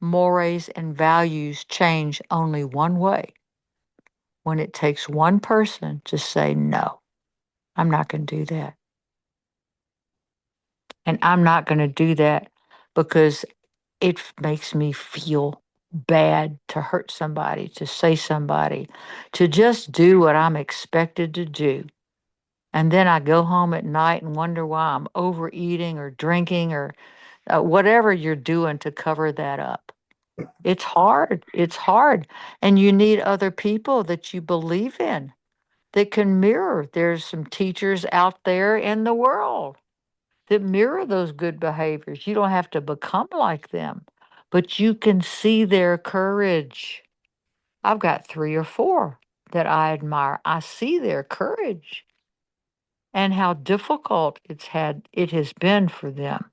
mores, and values change only one way: when it takes one person to say, no, I'm not going to do that. And I'm not going to do that because makes me feel bad to hurt somebody, to say somebody, to just do what I'm expected to do. And then I go home at night and wonder why I'm overeating or drinking or whatever you're doing to cover that up. It's hard. It's hard. And you need other people that you believe in that can mirror. There's some teachers out there in the world that mirror those good behaviors. You don't have to become like them, but you can see their courage. I've got 3 or 4 that I admire. I see their courage and how difficult it has been for them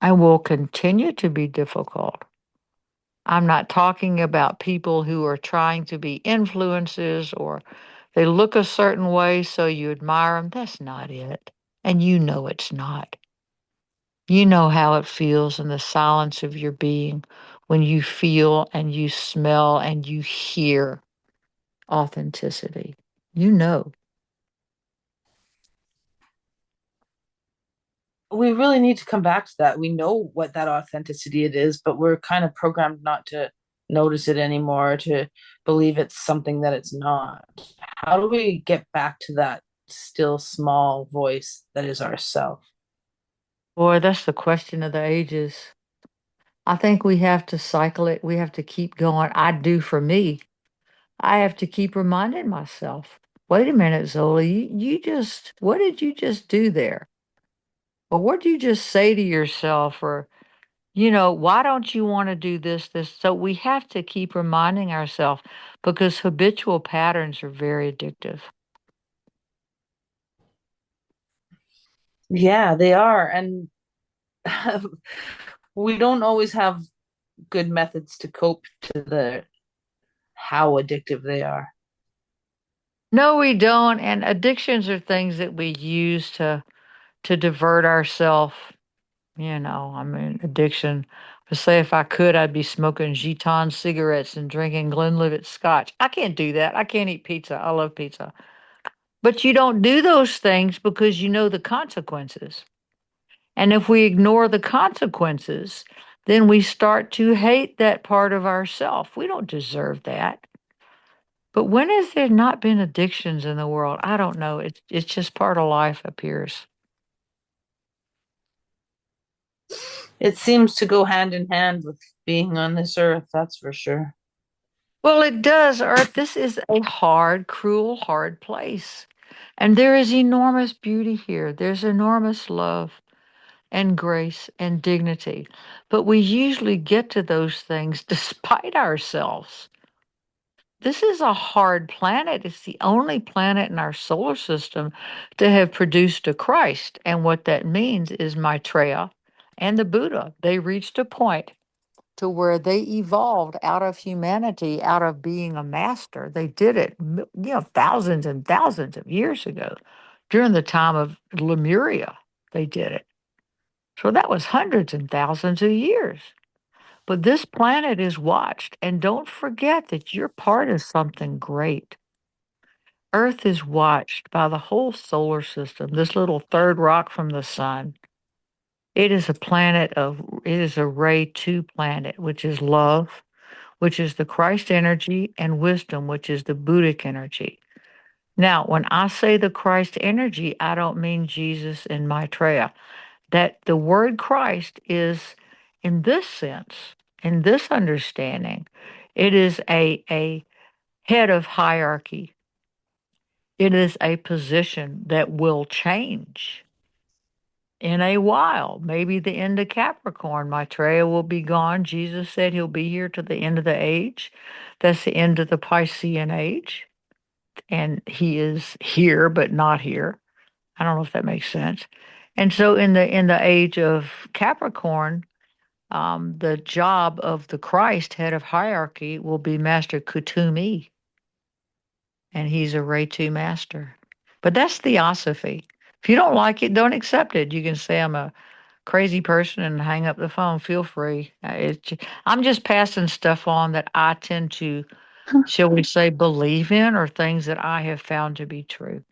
and will continue to be difficult. I'm not talking about people who are trying to be influences or they look a certain way so you admire them. That's not it. And you know it's not. You know how it feels in the silence of your being when you feel and you smell and you hear authenticity. You know. We really need to come back to that. We know what that authenticity it is, but we're kind of programmed not to notice it anymore, to believe it's something that it's not. How do we get back to that still small voice that is ourself? Boy, that's the question of the ages. I think we have to cycle it. We have to keep going. I do for me. I have to keep reminding myself, wait a minute, Zola, what did you just do there? Or what did you just say to yourself? Or, why don't you want to do this? So we have to keep reminding ourselves because habitual patterns are very addictive. Yeah, they are. And we don't always have good methods to cope to the how addictive they are. No, we don't. And addictions are things that we use to divert ourselves. I mean, addiction. To say if I could, I'd be smoking Giton cigarettes and drinking Glenlivet scotch. I can't do that. I can't eat pizza. I love pizza. But you don't do those things because you know the consequences. And if we ignore the consequences, then we start to hate that part of ourself. We don't deserve that. But when has there not been addictions in the world? I don't know. It's just part of life appears. It seems to go hand in hand with being on this earth, that's for sure. Well, it does, Earth. This is a hard, cruel, hard place. And there is enormous beauty here. There's enormous love and grace and dignity. But we usually get to those things despite ourselves. This is a hard planet. It's the only planet in our solar system to have produced a Christ. And what that means is Maitreya and the Buddha, they reached a point to where they evolved out of humanity, out of being a master. They did it, thousands and thousands of years ago during the time of Lemuria. They did it. So that was hundreds and thousands of years. But this planet is watched, and don't forget that you're part of something great. Earth is watched by the whole solar system, this little third rock from the sun. It is a ray 2 planet, which is love, which is the Christ energy, and wisdom, which is the Buddhic energy. Now, when I say the Christ energy, I don't mean Jesus and Maitreya. That the word Christ is, in this sense, in this understanding, it is a head of hierarchy. It is a position that will change in a while. Maybe the end of Capricorn. Maitreya will be gone. Jesus said he'll be here to the end of the age. That's the end of the Piscean age. And he is here, but not here. I don't know if that makes sense. And so in the age of Capricorn, the job of the Christ, head of hierarchy, will be Master Kutumi, and he's a Ray 2 master. But that's theosophy. If you don't like it, don't accept it. You can say I'm a crazy person and hang up the phone, feel free. I'm just passing stuff on that I tend to, shall we say, believe in, or things that I have found to be true.